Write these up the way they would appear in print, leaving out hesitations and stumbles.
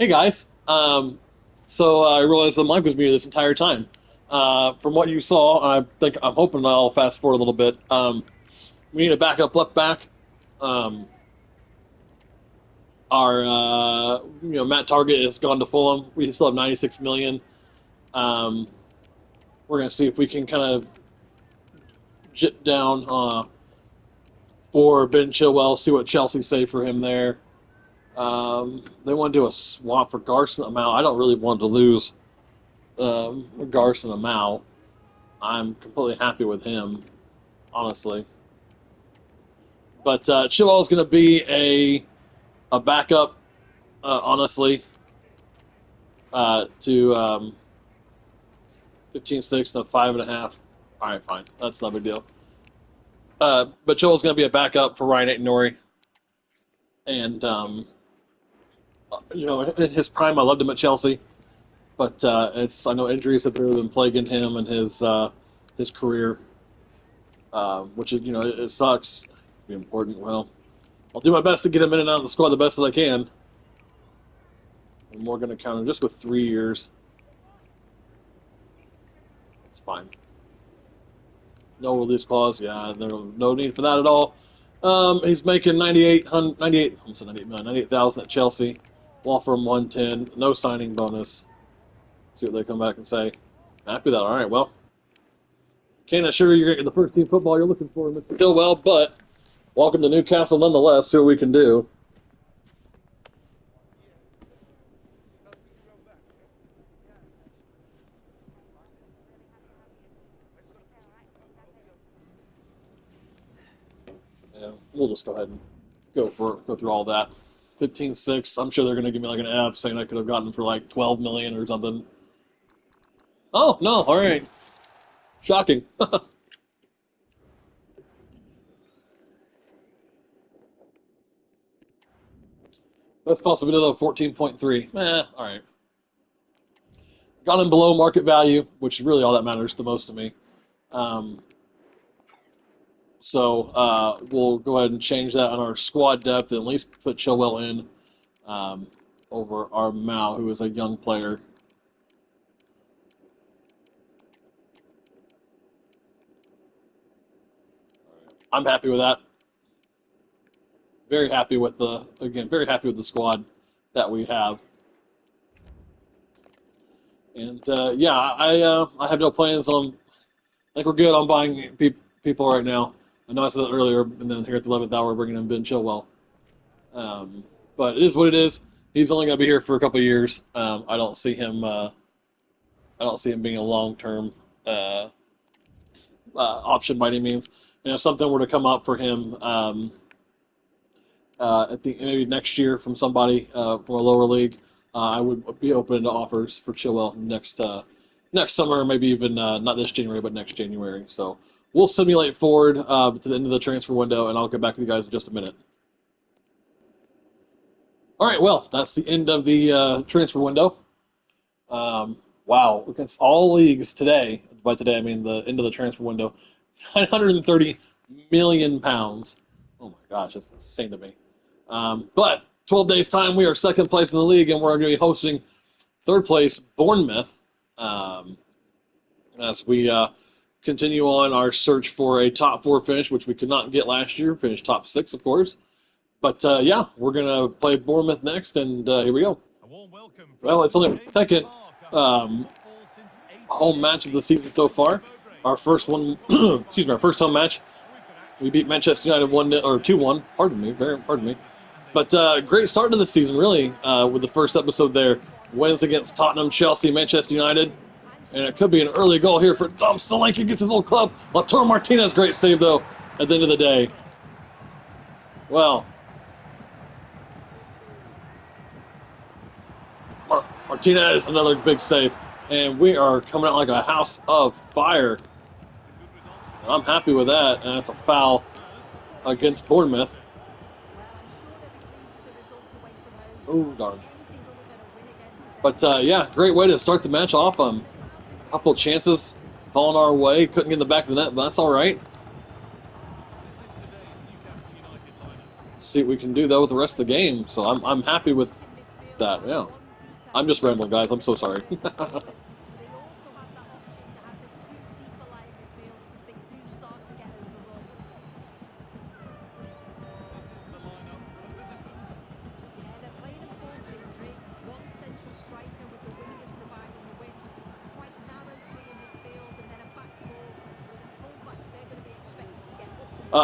Hey guys. So I realized the mic was muted this entire time. From what you saw, I'm hoping I'll fast forward a little bit. We need a backup left back. Um, our Matt Target has gone to Fulham. We still have 96 million. Um, we're gonna see if we can kind of jit down for Ben Chilwell. See what Chelsea say for him there. They want to do a swap for Garson Amount. I don't really want to lose Garson Amount. I'm completely happy with him, honestly. But Chilwell is going to be a backup, honestly, to 15-6 to 5.5. All right, fine. That's not a big deal. But Chilwell is going to be a backup for Ryan Aït-Nouri. And, in his prime, I loved him at Chelsea. But I know injuries have been plaguing him and his career, which is, it sucks. Be important. Well, I'll do my best to get him in and out of the squad the best that I can. And we're going to count him just with 3 years. It's fine. No release clause. Yeah, no need for that at all. He's making 98,000 at Chelsea. We'll offer him 110. No signing bonus. See what they come back and say. Happy with that. All right, well. Can't assure you're getting the first team football you're looking for, Mr. Chilwell, but welcome to Newcastle nonetheless. See what we can do. Yeah, we'll just go ahead and go through all that. 15-6. I'm sure they're going to give me like an F saying I could have gotten for like 12 million or something. Oh, no. All right. Shocking. That's possibly another 14.3. All right. Got him below market value, which is really all that matters the most to me. So we'll go ahead and change that on our squad depth and at least put Chilwell in over our Mao, who is a young player. I'm happy with that. Very happy with very happy with the squad that we have. And yeah, I have no plans on. I think we're good on buying people right now. I know I said that earlier, and then here at the 11th hour, we're bringing in Ben Chilwell. But it is what it is. He's only going to be here for a couple of years. I don't see him. I don't see him being a long-term option by any means. And if something were to come up for him at the maybe next year from somebody from a lower league, I would be open to offers for Chilwell next summer, maybe even not this January, but next January. So we'll simulate forward to the end of the transfer window, and I'll get back with you guys in just a minute. All right, well, that's the end of the transfer window. Wow, against all leagues today, by today I mean the end of the transfer window, 930 million pounds. Oh my gosh, that's insane to me. But 12 days' time, we are second place in the league, and we're going to be hosting third place Bournemouth as we continue on our search for a top 4 finish, which we could not get last year. Finished top 6, of course. But yeah, we're going to play Bournemouth next, and here we go. Well, it's only the second home match of the season so far. Our first one, excuse me, our first home match, we beat Manchester United 2-1. Pardon me. But great start to the season, really, with the first episode there. Wins against Tottenham, Chelsea, Manchester United. And it could be an early goal here for Dom Solanke against his old club. Lautaro Martinez, great save, though, at the end of the day. Well, Martinez, another big save. And we are coming out like a house of fire. I'm happy with that. And that's a foul against Bournemouth. Oh, darn. But, yeah, great way to start the match off. A couple of chances falling our way. Couldn't get in the back of the net, but that's all right. Let's see what we can do, though, with the rest of the game. So I'm happy with that, yeah. I'm just rambling, guys. I'm so sorry.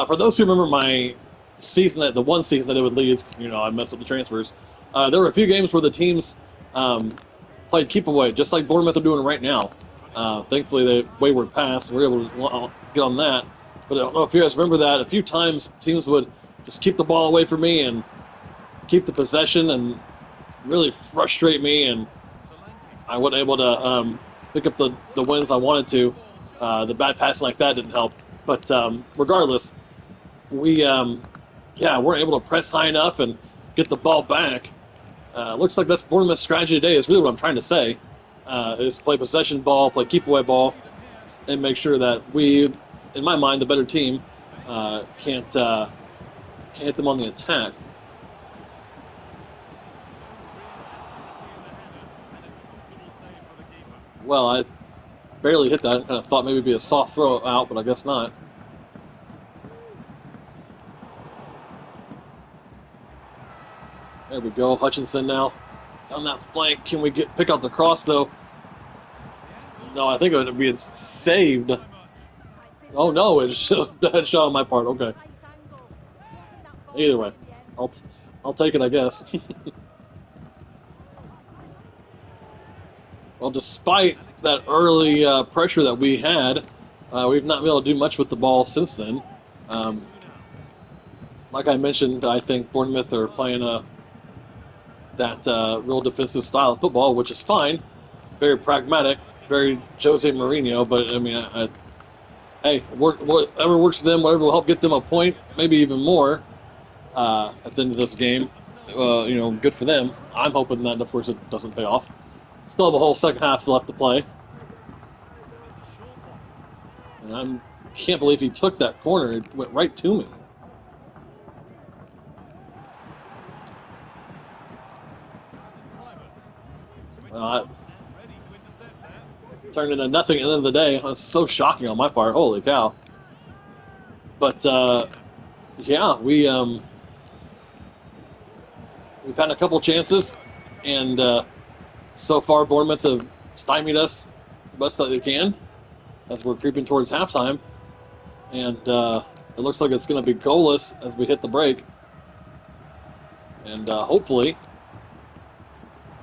For those who remember my season, the one season I did with Leeds, because I messed up the transfers. There were a few games where the teams played keep away, just like Bournemouth are doing right now. Thankfully, they wayward pass, and we were able to get on that. But I don't know if you guys remember that. A few times, teams would just keep the ball away from me and keep the possession and really frustrate me, and I wasn't able to pick up the wins I wanted to. The bad passing like that didn't help. But regardless, we weren't able to press high enough and get the ball back. Looks like that's Bournemouth's strategy today is really what I'm trying to say, is play possession ball, play keep away ball, and make sure that we, in my mind, the better team, can't hit them on the attack. Well, I barely hit that. Kind of thought maybe it'd be a soft throw out, but I guess not. There we go. Hutchinson now on that flank. Can we pick out the cross, though? No, I think it would be saved. Oh, no, it's a bad shot on my part. Okay. Either way, I'll take it, I guess. Well, despite that early pressure that we had, we've not been able to do much with the ball since then. Like I mentioned, I think Bournemouth are playing that real defensive style of football, which is fine. Very pragmatic, very Jose Mourinho. But I mean, hey, whatever works for them, whatever will help get them a point, maybe even more at the end of this game. Good for them. I'm hoping that, of course, it doesn't pay off. Still have a whole second half left to play. And I can't believe he took that corner. It went right to me. Turned into nothing at the end of the day. It was so shocking on my part. Holy cow. But, we've had a couple chances, and so far Bournemouth have stymied us the best that they can as we're creeping towards halftime. And it looks like it's going to be goalless as we hit the break. And hopefully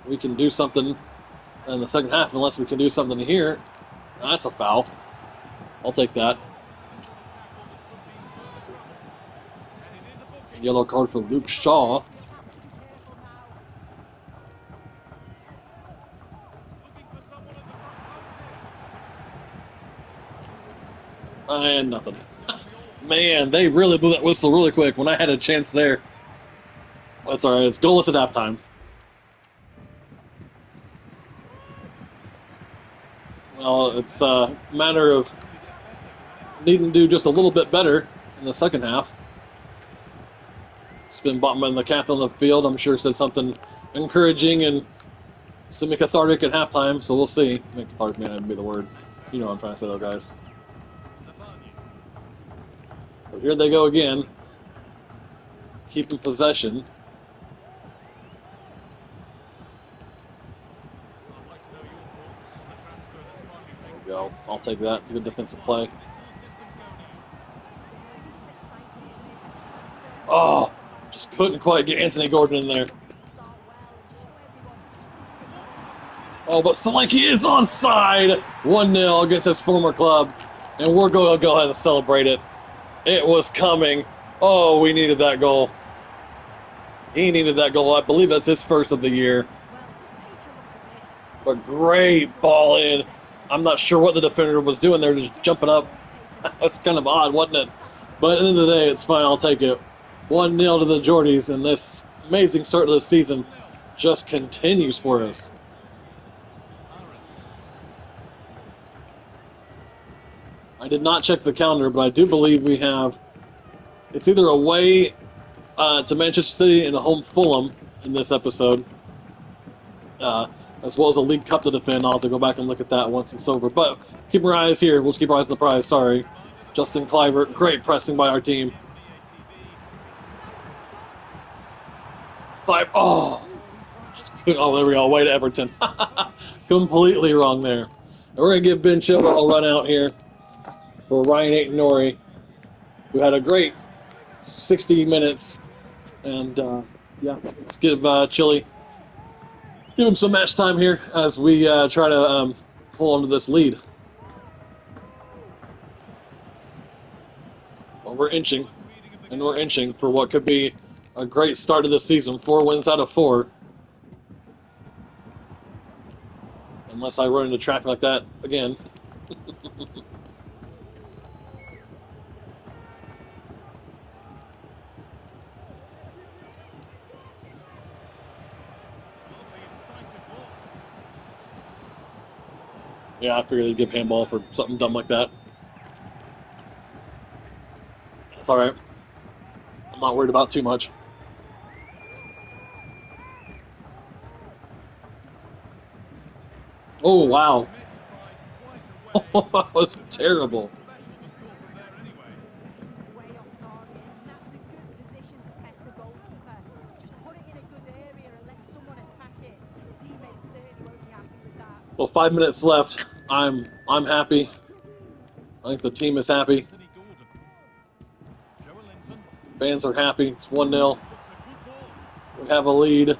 we can do something in the second half, unless we can do something here. That's a foul. I'll take that. Yellow card for Luke Shaw. And nothing. Man, they really blew that whistle really quick when I had a chance there. That's all right. It's goalless at halftime. Well, it's a matter of needing to do just a little bit better in the second half. Spin Botman, the captain of the field, I'm sure said something encouraging and semi-cathartic at halftime, so we'll see. Cathartic may not be the word. You know what I'm trying to say, though, guys. But here they go again. Keeping possession. There we go. I'll take that. Good defensive play. Oh, just couldn't quite get Anthony Gordon in there. Oh, but Solanke is onside. 1-0 against his former club. And we're going to go ahead and celebrate it. It was coming. Oh, we needed that goal. He needed that goal. I believe that's his first of the year. But great ball in. I'm not sure what the defender was doing there, just jumping up. That's kind of odd, wasn't it? But at the end of the day, it's fine. I'll take it. 1-0 to the Geordies, and this amazing start of the season just continues for us. I did not check the calendar, but I do believe we have, it's either away to Manchester City and a home Fulham in this episode. as well as a League Cup to defend. I'll have to go back and look at that once it's over. But keep our eyes here. We'll just keep our eyes on the prize. Sorry. Justin Clivert, great pressing by our team. Oh, there we go. Way to Everton. Completely wrong there. And we're going to give Ben Chilwell a run out here for Ryan Aït-Nouri, who had a great 60 minutes. And, yeah, let's give Chile, give him some match time here as we try to hold on to this lead. Well, we're inching, and we're inching for what could be a great start to the season. 4 wins out of 4. Unless I run into traffic like that again. Yeah, I figured they'd give handball for something dumb like that. That's all right. I'm not worried about too much. Oh, wow. That was terrible. Well, 5 minutes left. I'm happy. I think the team is happy. Fans are happy. It's 1-0. We have a lead.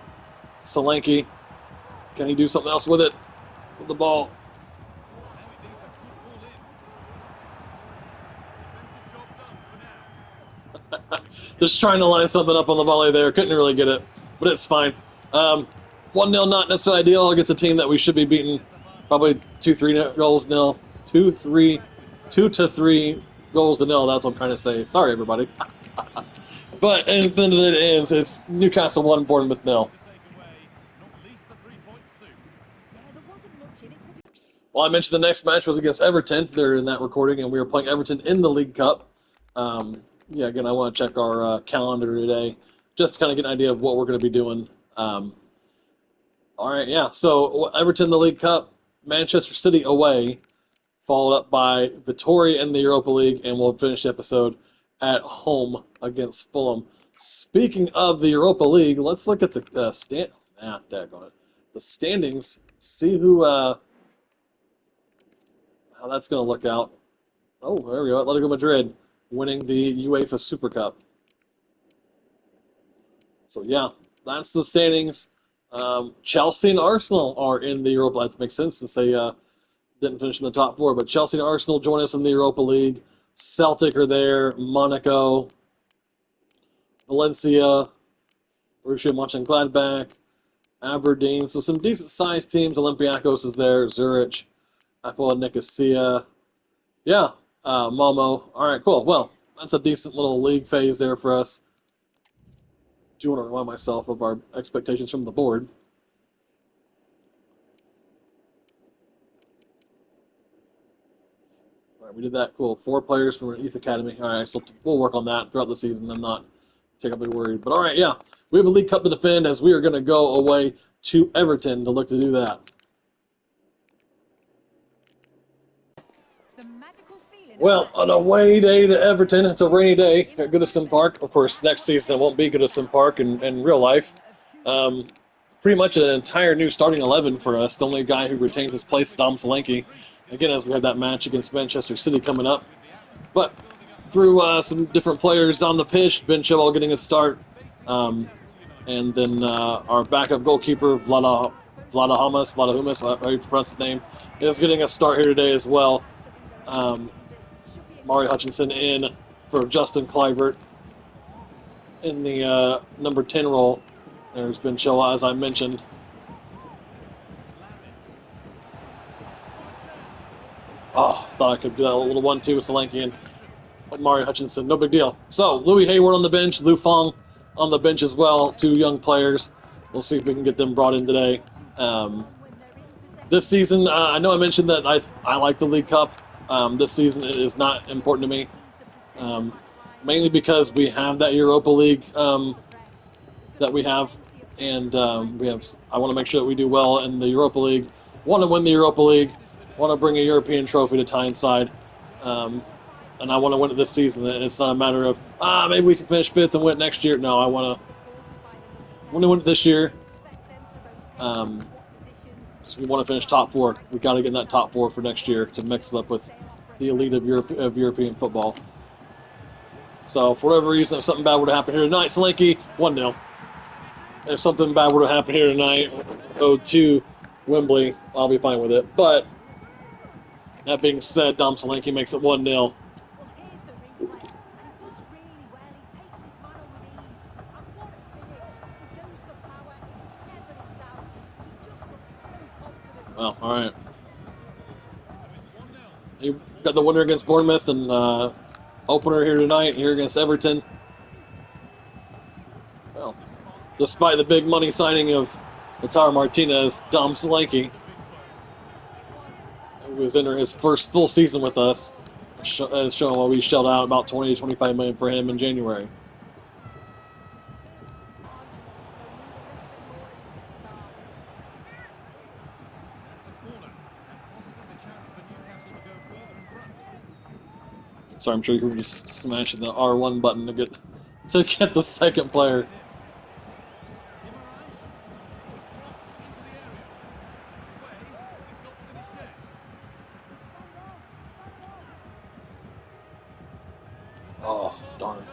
Solanke. Can he do something else with it? With the ball. Just trying to line something up on the volley there. Couldn't really get it, but it's fine. 1-0, not necessarily ideal against a team that we should be beating. Probably 2-3 goals nil. 2-3 goals to nil. That's what I'm trying to say. Sorry, everybody. But and then it ends. It's Newcastle 1, Bournemouth 0. Well, I mentioned the next match was against Everton. They're in that recording, and we were playing Everton in the League Cup. Yeah, again, I want to check our calendar today just to kind of get an idea of what we're going to be doing. All right, yeah. So Everton, the League Cup, Manchester City away, followed up by Vitesse in the Europa League, and we'll finish the episode at home against Fulham. Speaking of the Europa League, let's look at the the standings. See who how that's going to look out. Oh, there we go. Atletico Madrid winning the UEFA Super Cup. So yeah, that's the standings. Chelsea and Arsenal are in the Europa. That makes sense since they didn't finish in the top 4. But Chelsea and Arsenal join us in the Europa League. Celtic are there. Monaco, Valencia, Borussia Mönchengladbach, Aberdeen. So some decent-sized teams. Olympiacos is there. Zurich, Apoel Nicosia. Yeah, Malmo. All right, cool. Well, that's a decent little league phase there for us. Do want to remind myself of our expectations from the board. All right, we did that. Cool. 4 players from our youth academy. All right, so we'll work on that throughout the season. I'm not terribly worried. But all right, yeah, we have a League Cup to defend as we are going to go away to Everton to look to do that. Well, an away day to Everton. It's a rainy day at Goodison Park. Of course, next season it won't be Goodison Park in real life. Pretty much an entire new starting 11 for us. The only guy who retains his place is Dom Solanke. Again, as we have that match against Manchester City coming up. But through some different players on the pitch, Ben Chilwell getting a start. And then our backup goalkeeper, Vladahumas, how you pronounce his name, is getting a start here today as well. Mari Hutchinson in for Justin Clivert in the number 10 role. There's Ben Chilwell, as I mentioned. Oh, thought I could do that little 1-2 with Solanke and Mari Hutchinson. No big deal. So, Louis Hayward on the bench, Lu Fong on the bench as well. 2 young players. We'll see if we can get them brought in today. This season, I know I mentioned that I like the League Cup. This season it is not important to me, mainly because we have that Europa League that we have. and I want to make sure that we do well in the Europa League. Want to win the Europa League. Want to bring a European trophy to Tyneside, and I want to win it this season. It's not a matter of maybe we can finish fifth and win it next year. No, I want to win it this year. Because we want to finish top four. We got to get in that top four for next year to mix it up with the elite of European football. So, for whatever reason, if something bad were to happen here tonight, Solanke, 1-0. If something bad were to happen here tonight, go to Wembley, I'll be fine with it. But, that being said, Dom Solanke makes it 1-0. Well, all right. You got the winner against Bournemouth and opener here tonight, here against Everton. Well, despite the big money signing of Lautaro Martinez, Dom Solanke, who was in his first full season with us, has shown what we shelled out about 20 to 25 million for him in January. Sorry, I'm sure you can just smash the R1 button to get the second player. Oh, darn.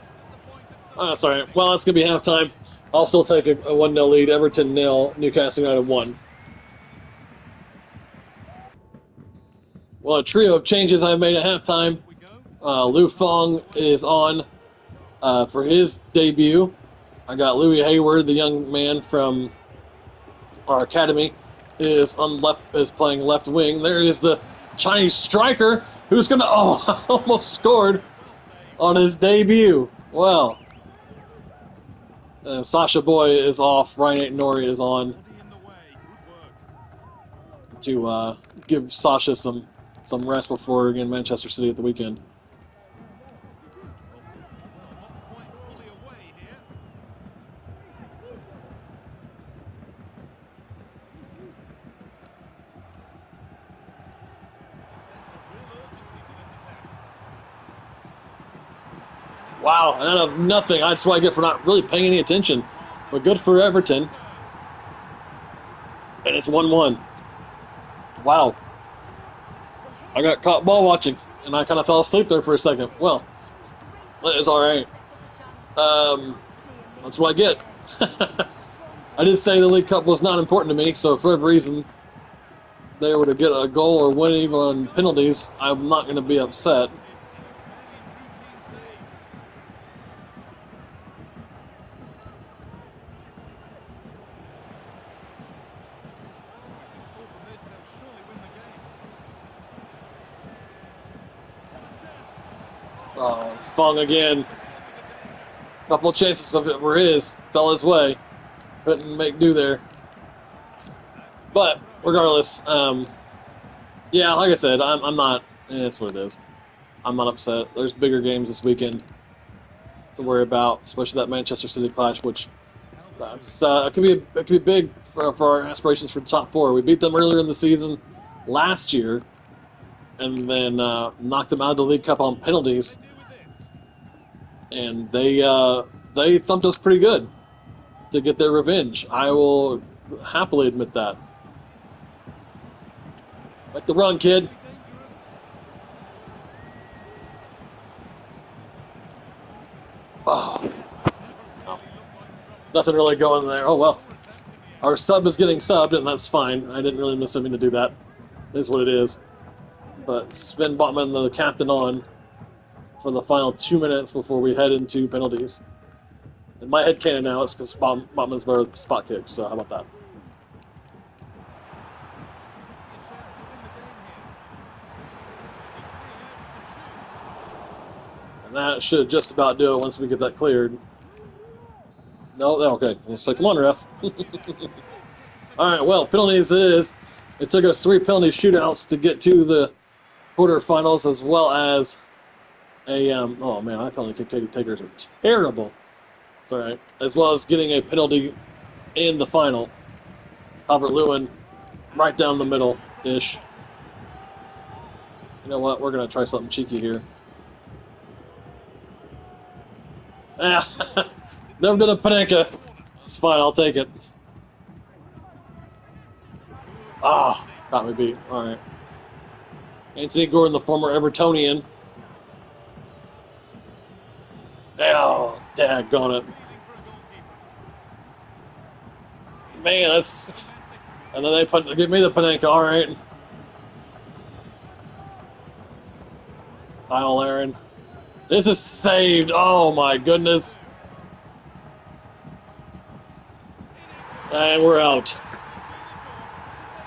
Oh, that's all right. Well, it's going to be halftime. I'll still take a 1-0 lead. Everton 0, Newcastle United 1. Well, a trio of changes I've made at halftime. Lu Fong is on for his debut. I got Louis Hayward, the young man from our academy, is playing left wing. There is the Chinese striker who's gonna almost scored on his debut. Well, Sasha Boy is off. Ryan Nori is on to give Sasha some rest before again Manchester City at the weekend. Wow, and out of nothing, that's what I get for not really paying any attention. But good for Everton. And it's 1-1. Wow. I got caught ball watching, and I kind of fell asleep there for a second. Well, it's all right. That's what I get. I did say the League Cup was not important to me, so for whatever reason they were to get a goal or win even on penalties, I'm not going to be upset. Fong again. Couple of chances of it were his. Fell his way. Couldn't make do there. But regardless, yeah, like I said, I'm not. It's what it is. I'm not upset. There's bigger games this weekend to worry about, especially that Manchester City clash, which it could be big for our aspirations for the top four. We beat them earlier in the season last year, and then knocked them out of the League Cup on penalties. And they thumped us pretty good to get their revenge. I will happily admit that. Like the run, kid. Oh. No. Nothing really going there. Oh, well. Our sub is getting subbed, and that's fine. I didn't really miss him to do that. It is what it is. But Sven Botman, the captain, on for the final 2 minutes before we head into penalties. In my head canon now, it's because Botman's better with spot kicks, so how about that? And that should just about do it once we get that cleared. No, okay. We'll say, come on, ref. All right, well, penalties it is. It took us 3 penalty shootouts to get to the quarterfinals, as well as oh man, I penalty kick takers are terrible. It's all right. As well as getting a penalty in the final. Calvert-Lewin right down the middle-ish. You know what? We're going to try something cheeky here. Never did a Panenka. It's fine, I'll take it. Ah, got me beat. All right. Anthony Gordon, the former Evertonian. Oh, daggone it. Man, that's... And then they give me the Panenka, all right. Kyle Aaron. This is saved. Oh, my goodness. And we're out.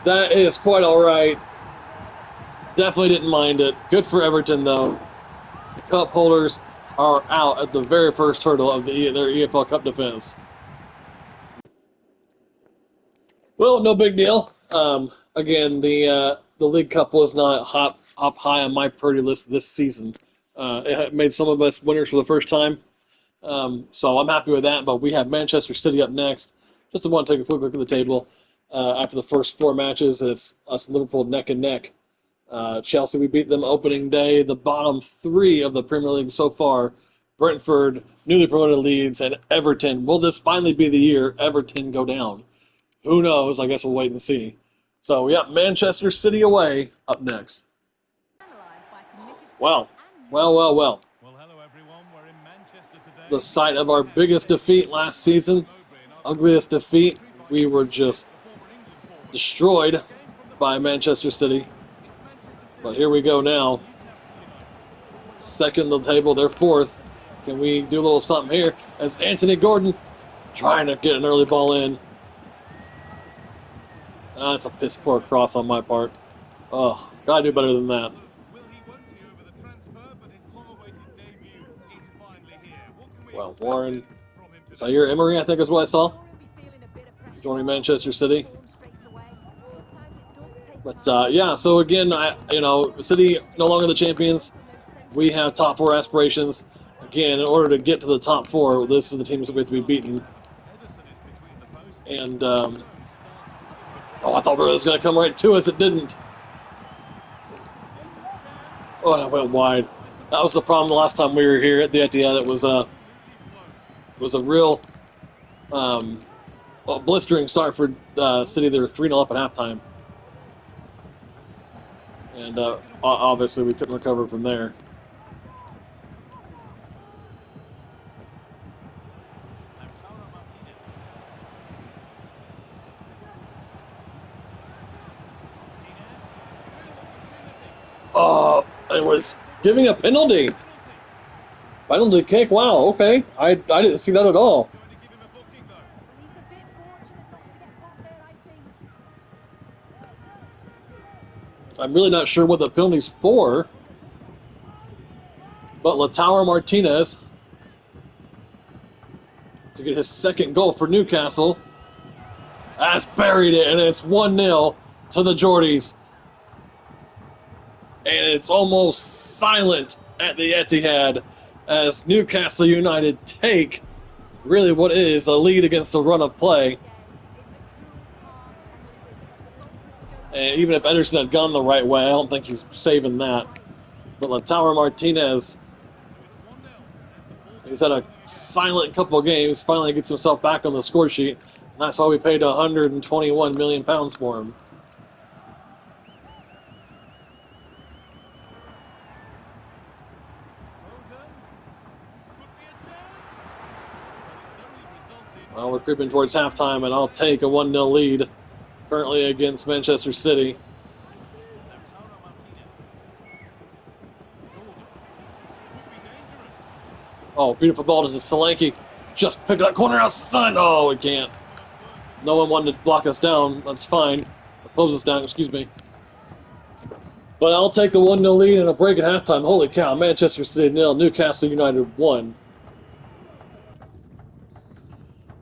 That is quite all right. Definitely didn't mind it. Good for Everton, though. The cup holders are out at the very first hurdle of their EFL Cup defense. Well, no big deal. Again, the League Cup was not up high on my priority list this season. It made some of us winners for the first time, so I'm happy with that. But we have Manchester City up next. Just want to take a quick look at the table. After the first 4 matches, it's us and Liverpool neck and neck. Chelsea, we beat them opening day. The bottom 3 of the Premier League so far, Brentford, newly promoted Leeds, and Everton. Will this finally be the year Everton go down? Who knows? I guess we'll wait and see. So we got Manchester City away up next. Well. Hello everyone. We're in Manchester today. The site of our biggest defeat last season, ugliest defeat. We were just destroyed by Manchester City. But here we go now. Second on the table, they're 4th. Can we do a little something here? As Anthony Gordon trying to get an early ball in. That's a piss poor cross on my part. Oh, gotta do better than that. Well, Warren, Zaire Emery, I think is what I saw, joining Manchester City. But yeah, so again, City no longer the champions. We have top 4 aspirations. Again, in order to get to the top 4, this is the teams that we have to be beaten. And I thought it was going to come right to us. It didn't. Oh, that went wide. That was the problem the last time we were here at the Etihad. It was a real blistering start for City. They were 3-0 up at halftime. And obviously we couldn't recover from there. Oh, it was giving a penalty. Penalty kick, wow, okay. I didn't see that at all. I'm really not sure what the penalty's for. But Lautaro Martinez to get his 2nd goal for Newcastle has buried it, and it's 1-0 to the Geordies. And it's almost silent at the Etihad as Newcastle United take really what is a lead against the run of play. And even if Ederson had gone the right way, I don't think he's saving that. But Lautaro Martinez, he's had a silent couple of games, finally gets himself back on the score sheet. And that's why we paid £121 million for him. Well, we're creeping towards halftime, and I'll take a 1-0 lead currently against Manchester City. Oh, beautiful ball to Solanke. Just pick that corner outside. Oh, we can't. No one wanted to block us down. That's fine. Or close us down, excuse me. But I'll take the 1-0 lead and a break at halftime. Holy cow, Manchester City 0, Newcastle United 1.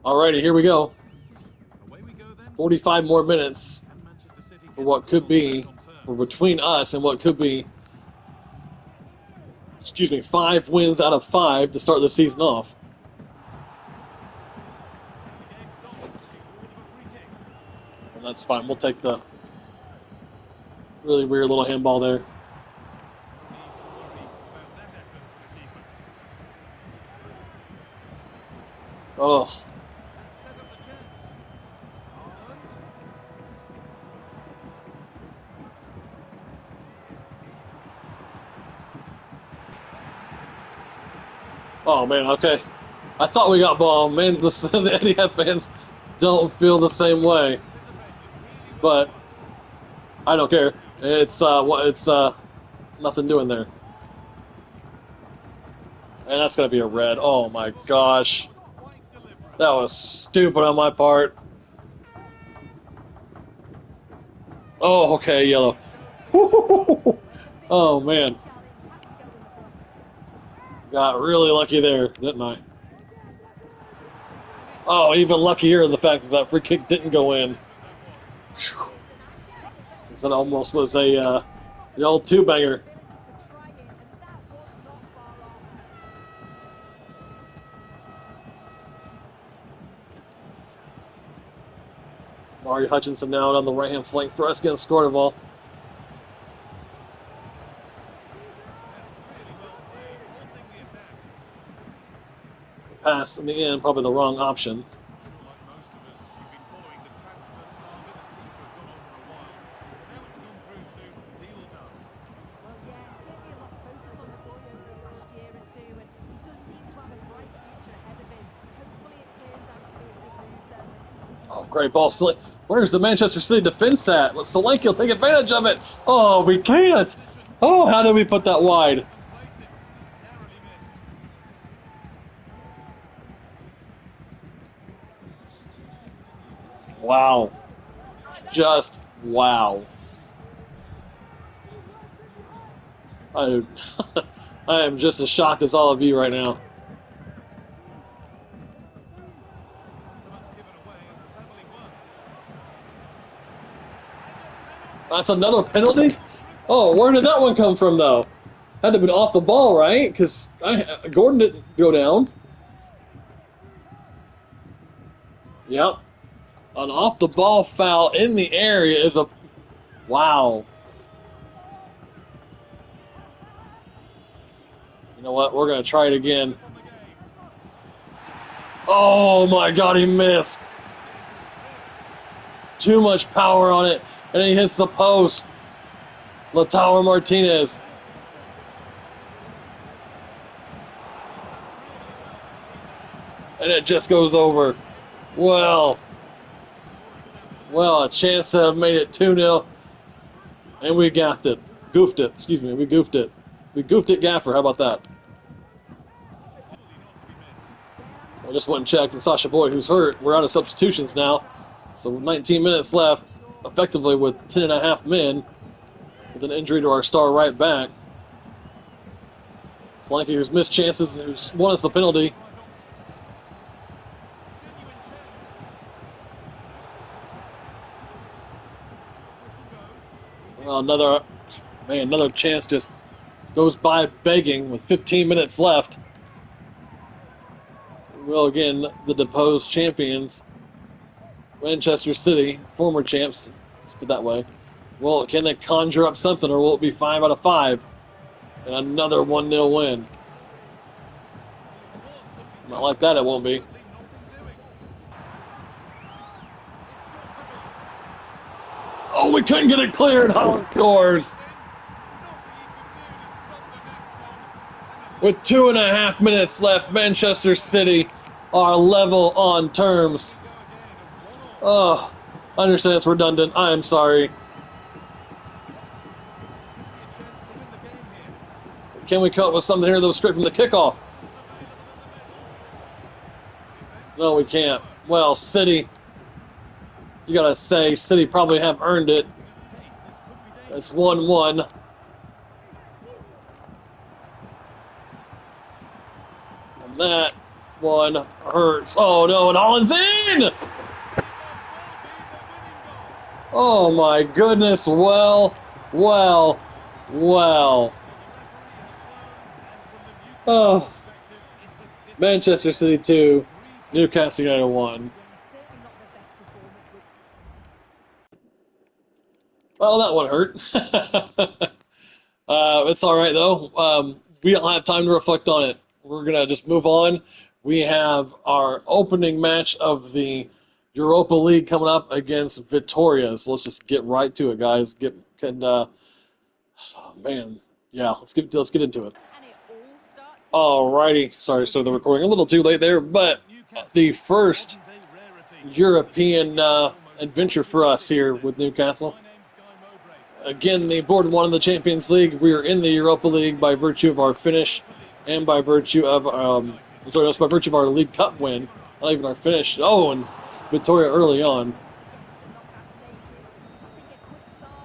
Alrighty, here we go. 45 more minutes for what could be, or between us and what could be, 5 wins out of 5 to start the season off. That's fine. We'll take the really weird little handball there. No need to worry about that effort from the keeper. Oh, That set up the chance. Haaland. oh man. Okay, I thought we got ball. Man, the Etihad fans don't feel the same way, Anticipated really well. but I don't care. It's nothing doing there, and that's gonna be a red. Oh my gosh, Quite deliberate. that was stupid on my part. Oh, okay, yellow. Oh man, got really lucky there, didn't I? Oh, even luckier the fact that that free kick didn't go in. Whew. 'Cause that almost was the old two-banger. Mario Hutchinson now on the right-hand flank for us against Scoreval. That's really well played. Halting the attack. Pass in the end, probably the wrong option. I'm sure, like most of us, you've been following the transfer saga that seems to have gone on for a while. But now it's gone through to a deal done. Well, yeah, certainly a lot of focus on the boy over the last year or two, and he does seem to have a bright future ahead of him. Hopefully it turns out to be a good move, though, and he can Oh, continue great to ball. develop. Where's the Manchester City defense at? Well, Solanke will take advantage of it. Oh, we can't. Oh, how did we put that wide? And place it. It's narrowly missed. Wow. Just wow. I, I am just as shocked as all of you right now. Not so much given away as cleverly won. That's another penalty? Oh, where did that one come from, though? Had to have been off the ball, right? Because Gordon didn't go down. Yep. An off-the-ball foul in the area is a... Wow. You know what? We're going to try it again. On the game. Oh, my God, he missed. Too much power on it, and he hits the post. Lautaro Martinez. And it just goes over. Well, a chance to have made it 2-0. And we gaffed it. Goofed it. Excuse me. We goofed it. We goofed it, Gaffer. How about that? I just went and checked, and Sasha Boy, who's hurt, we're out of substitutions now. So with 19 minutes left, effectively with 10.5 men, with an injury to our star right back. Solanke, who's missed chances and who's won us the penalty. Well, another chance just goes by begging with 15 minutes left. Well, again, the deposed champions, Manchester City, former champs, let's put it that way. Well, can they conjure up something, or will it be 5 out of 5 and another 1-0 win? Not like that, it won't be. Oh, we couldn't get it cleared. Holland scores. With 2.5 minutes left, Manchester City are level on terms. Oh, I understand it's redundant. I am sorry. Can we come up with something here that was straight from the kickoff? No, we can't. Well, City, you gotta say, City probably have earned it. It's 1-1. And that one hurts. Oh no, and Holland's in! Oh my goodness, well. Oh, Manchester City 2, Newcastle United 1. Well, that one hurt. It's all right though. We don't have time to reflect on it. We're gonna just move on. We have our opening match of the Europa League coming up against Vittoria. So let's just get right to it, guys. Oh, man, yeah. Let's get into it. And it all starts Alrighty. Sorry, started the recording a little too late there, but the first European adventure for us here with Newcastle. Again, the board won the Champions League. We are in the Europa League by virtue of our finish, and by virtue of that's by virtue of our League Cup win. Not even our finish. Oh, and Victoria early on.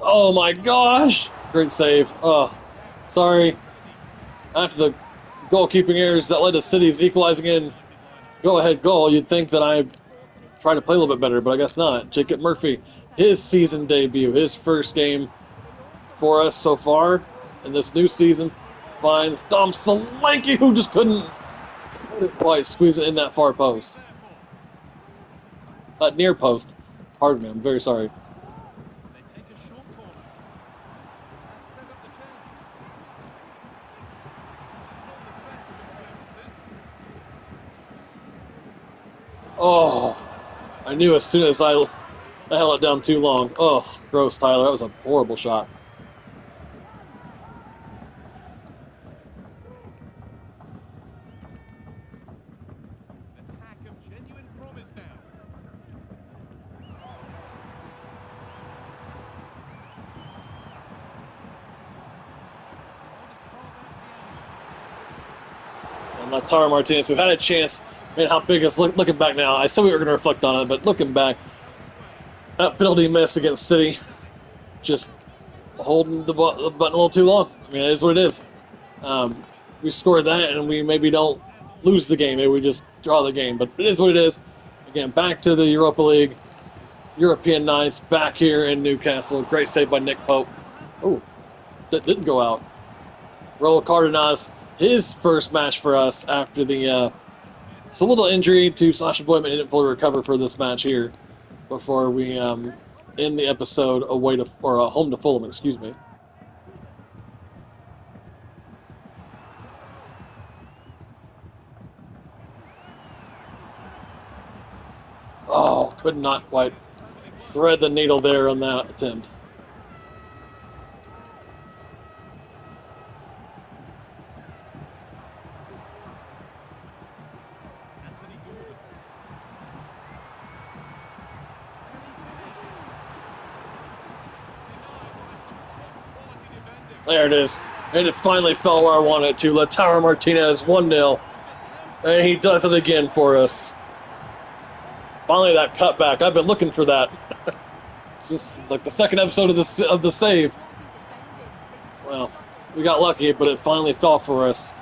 Oh my gosh! Great save. Oh, sorry. After the goalkeeping errors that led to City's equalizing in go-ahead goal, you'd think that I try to play a little bit better, but I guess not. Jacob Murphy, his season debut, his first game for us so far in this new season, finds Dom Solanke, who just couldn't quite squeeze it in that far post. Near post. Pardon me, I'm very sorry. Oh, I knew as soon as I held it down too long. Oh, gross, Tyler. That was a horrible shot. Attack of genuine promise now. And Lautaro Martinez, who had a chance. Man, how big is looking back now? I said we were going to reflect on it, but looking back, that penalty miss against City, just holding the button a little too long. I mean, it is what it is. We scored that, and we maybe don't lose the game. Maybe we just draw the game, but it is what it is. Again, back to the Europa League, European Nights, back here in Newcastle. Great save by Nick Pope. Oh, that didn't go out. Raul Cardenas, his first match for us after the it's a little injury to Sasha Boyman. He didn't fully recover for this match here before we end the episode home to Fulham. Excuse me. Oh, could not quite thread the needle there on that attempt. There it is. And it finally fell where I wanted it to. Lautaro Martinez, 1-0. And he does it again for us. Finally, that cutback. I've been looking for that since like the second episode of the save. Well, we got lucky, but it finally fell for us.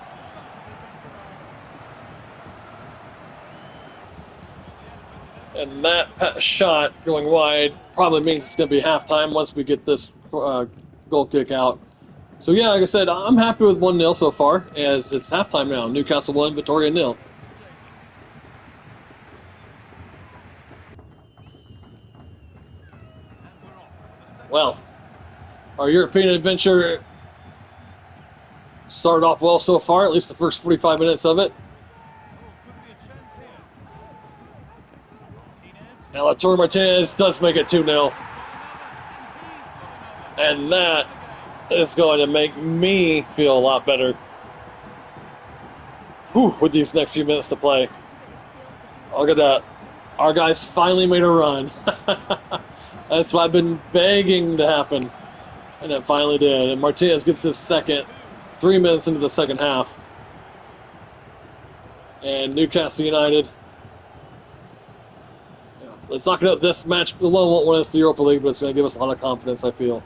And that shot going wide probably means it's going to be halftime once we get this goal kick out. So yeah, like I said, I'm happy with 1-0 so far, as it's halftime now. Newcastle 1, Victoria 0. Well, our European adventure started off well so far, at least the first 45 minutes of it. Now Lautaro Martinez does make it 2-0. And that is going to make me feel a lot better with these next few minutes to play. Look at that. Our guys finally made a run. That's what I've been begging to happen. And it finally did. And Martinez gets his second 3 minutes into the second half. And Newcastle United, it's not going to, this match alone won't win us the Europa League, but it's going to give us a lot of confidence, I feel,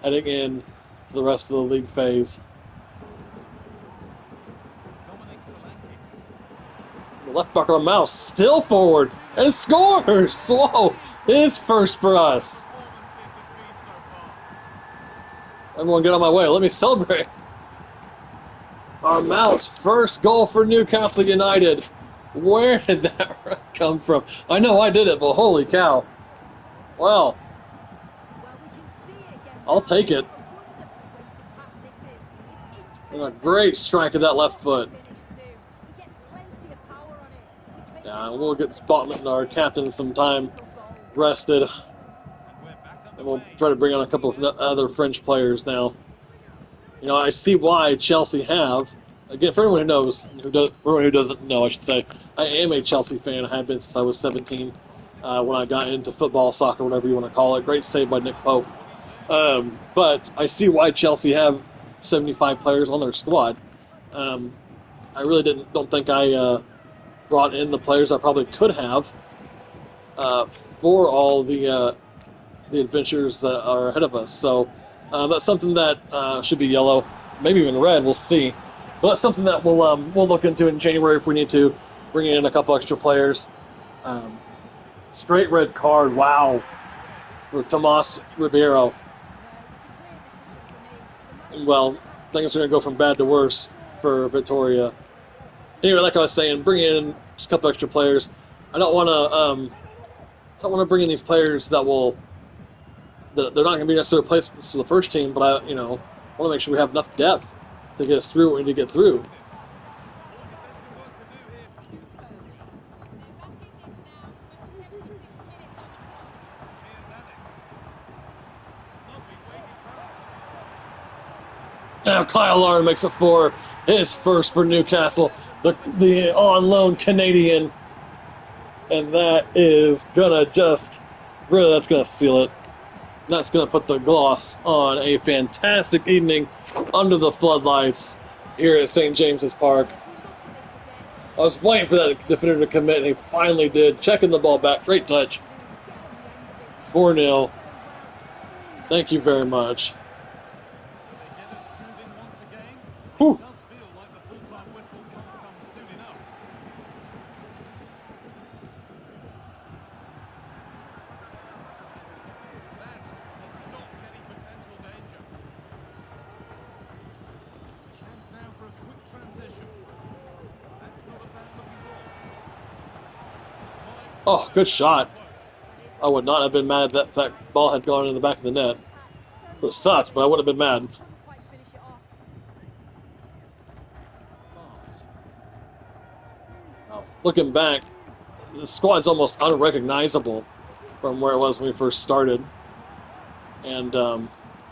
heading in to the rest of the league phase. The left back, our mouse, still forward, and scores! Whoa, his first for us. Everyone get on my way, let me celebrate. Our mouse, first goal for Newcastle United. Where did that come from? I know I did it, but holy cow. Wow. Well, we can see again I'll take it. And a great strike of that left foot. Yeah, we'll get Spotman, our captain, some time rested. And we're back And we'll underway. try to bring on a couple of other French players now. You know, I see why Chelsea have. Again, for everyone who knows, for everyone who doesn't know, I should say, I am a Chelsea fan. I have been since I was 17, when I got into football, soccer, whatever you want to call it. Great save by Nick Pope. But I see why Chelsea have 75 players on their squad. I really don't think I brought in the players I probably could have for all the adventures that are ahead of us. So that's something that should be yellow, maybe even red. We'll see. But that's something that we'll look into in January if we need to, bring in a couple extra players. Straight red card. Wow, for Tomas Ribeiro. Well, things are going to go from bad to worse for Victoria. Anyway, like I was saying, bring in just a couple extra players. I don't want to bring in these players that they're not going to be necessarily replacements for the first team, but I want to make sure we have enough depth to get us through what we need to get through. Now Kyle Larn makes it for his first for Newcastle, the on loan Canadian, and that is gonna that's gonna seal it. That's gonna put the gloss on a fantastic evening under the floodlights here at St. James's Park. I was waiting for that defender to commit, and he finally did. Checking the ball back, great touch. 4-0. Thank you very much. Whew. It does feel like the full-time whistle can't come soon enough. That has stopped any potential danger. A chance now for a quick transition. That's not a bad looking ball. Oh, good shot. I would not have been mad if that ball had gone in the back of the net. It would have sucked, but I would have been mad. Looking back, the squad's almost unrecognizable from where it was when we first started. And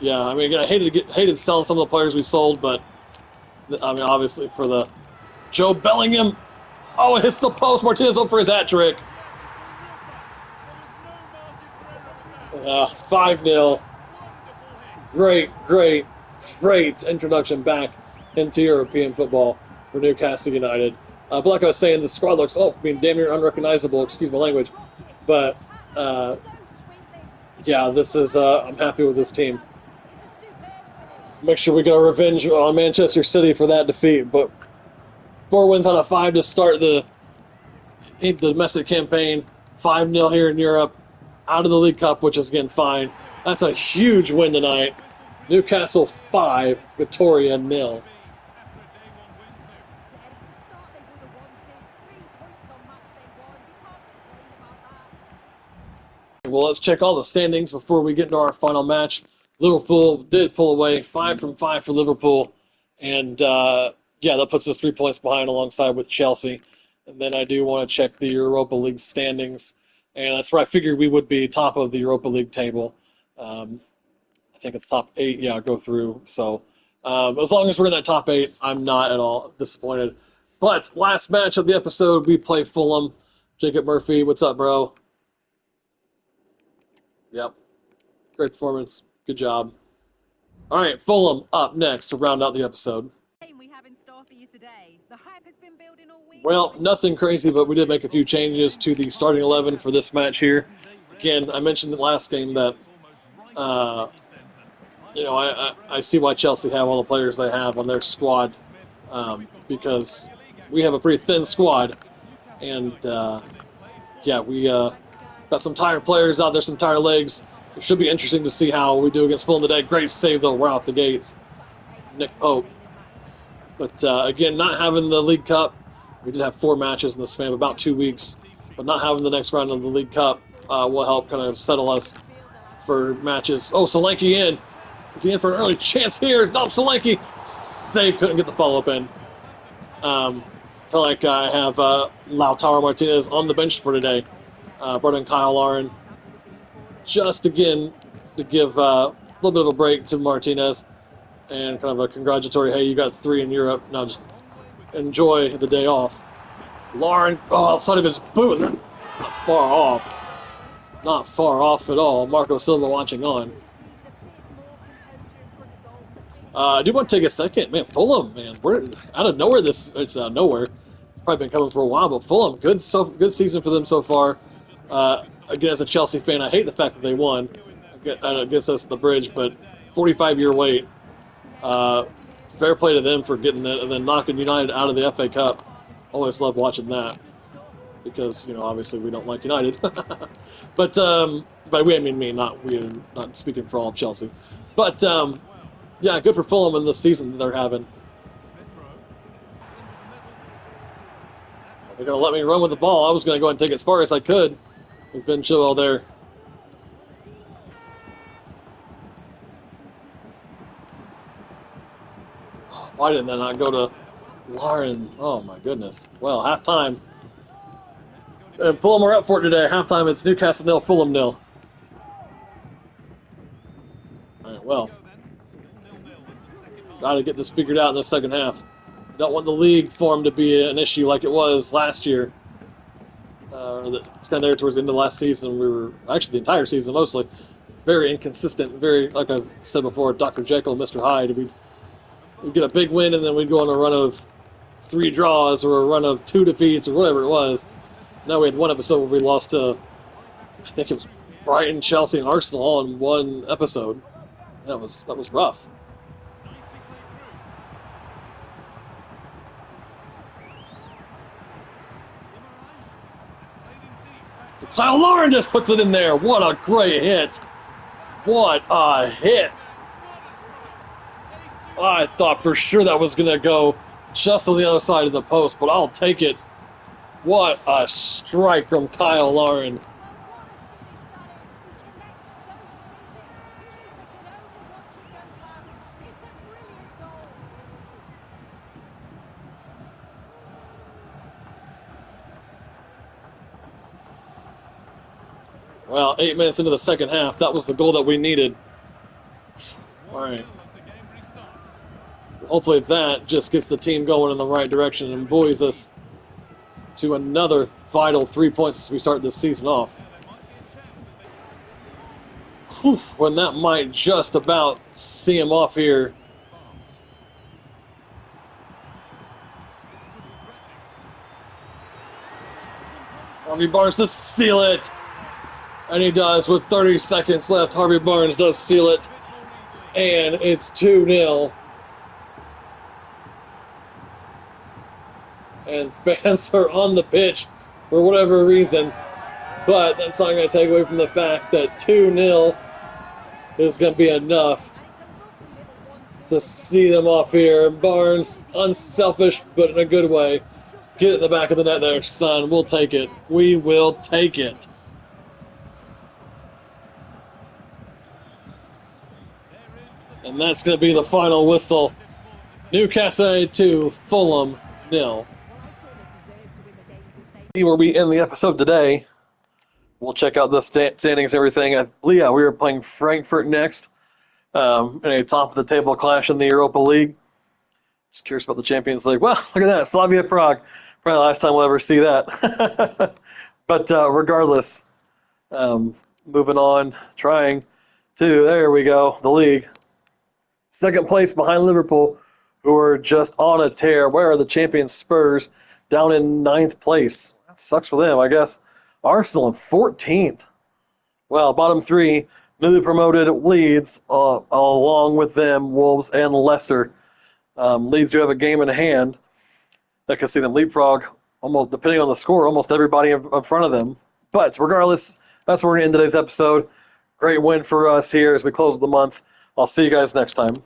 yeah, I mean, again, I hated selling some of the players we sold, but I mean, obviously for the Joe Bellingham. Oh, it hits the post. Martinez up for his hat trick. 5-0. Great introduction back into European football for Newcastle United. But like I was saying, the squad looks, damn near unrecognizable, excuse my language. But, yeah, this is, I'm happy with this team. Make sure we get our revenge on Manchester City for that defeat. But 4 wins out of 5 to start the domestic campaign. 5-0 here in Europe. Out of the League Cup, which is, again, fine. That's a huge win tonight. Newcastle 5, Victoria 0. Well, let's check all the standings before we get into our final match. Liverpool did pull away, 5 from 5 for Liverpool. And, yeah, that puts us 3 points behind alongside with Chelsea. And then I do want to check the Europa League standings. And that's where I figured we would be top of the Europa League table. I think it's top 8. Yeah, go through. So as long as we're in that top 8, I'm not at all disappointed. But last match of the episode, we play Fulham. Jacob Murphy, what's up, bro? Yep. Great performance. Good job. All right, Fulham up next to round out the episode. We have in store for you today. The hype has been building all week. Well, nothing crazy, but we did make a few changes to the starting 11 for this match here. Again, I mentioned in the last game that, I see why Chelsea have all the players they have on their squad, because we have a pretty thin squad. And, yeah, we got some tired players out there, some tired legs. It should be interesting to see how we do against Fulham today. Great save, though, right out the gates. Nick Pope. But, again, not having the League Cup, we did have 4 matches in the span of about 2 weeks, but not having the next round of the League Cup will help kind of settle us for matches. Oh, Solanke in. Is he in for an early chance here? Dom Solanke. Save, couldn't get the follow-up in. Feel like I have Lautaro Martinez on the bench for today. Brought in Kyle Lauren just again to give a little bit of a break to Martinez and kind of a congratulatory, hey, you got 3 in Europe. Now just enjoy the day off. Lauren, outside of his boot. Not far off. Not far off at all. Marco Silva watching on. I do want to take a second. Man, Fulham, man. We're out of nowhere it's out of nowhere. It's probably been coming for a while, but Fulham, good season for them so far. Again, as a Chelsea fan, I hate the fact that they won against us at the bridge, but 45-year wait. Fair play to them for getting it and then knocking United out of the FA Cup. Always love watching that because, obviously we don't like United. But by we, I mean me, not speaking for all of Chelsea. But, yeah, good for Fulham in the season that they're having. They're going to let me run with the ball. I was going to go ahead and take it as far as I could. With Ben Chilwell there. Why didn't that not go to Lauren? Oh, my goodness. Well, halftime. And Fulham are up for it today. Halftime, it's Newcastle 0, Fulham 0. All right, well. Got to get this figured out in the second half. Don't want the league form to be an issue like it was last year. It's kind of there towards the end of last season. We were, actually the entire season mostly, very inconsistent, very, like I've said before, Dr. Jekyll and Mr. Hyde. We'd get a big win and then we'd go on a run of 3 draws or a run of 2 defeats or whatever it was. Now we had one episode where we lost to, I think it was Brighton, Chelsea, and Arsenal all in one episode. That was rough. Kyle Lauren just puts it in there. What a great hit. What a hit. I thought for sure that was going to go just on the other side of the post, but I'll take it. What a strike from Kyle Lauren. Well, 8 minutes into the second half, that was the goal that we needed. All right. Hopefully that just gets the team going in the right direction and buoys us to another vital 3 points as we start this season off. Whew, when that might just about see him off here. Harvey Barnes to seal it. And he does with 30 seconds left. Harvey Barnes does seal it. And it's 2-0. And fans are on the pitch for whatever reason. But that's not going to take away from the fact that 2-0 is going to be enough to see them off here. Barnes, unselfish, but in a good way. Get it in the back of the net there, son. We'll take it. We will take it. And that's going to be the final whistle. Newcastle United 2, Fulham 0. Where we end the episode today, we'll check out the standings and everything. Yeah, we are playing Frankfurt next in a top-of-the-table clash in the Europa League. Just curious about the Champions League. Well, look at that, Slavia Prague. Probably the last time we'll ever see that. But regardless, moving on, trying to, there we go, the league. Second place behind Liverpool, who are just on a tear. Where are the champions Spurs? Down in 9th place. That sucks for them, I guess. Arsenal in 14th. Well, bottom 3, newly promoted Leeds, along with them, Wolves and Leicester. Leeds do have a game in hand that can see them leapfrog, almost depending on the score, almost everybody in front of them. But regardless, that's where we're going to end today's episode. Great win for us here as we close the month. I'll see you guys next time.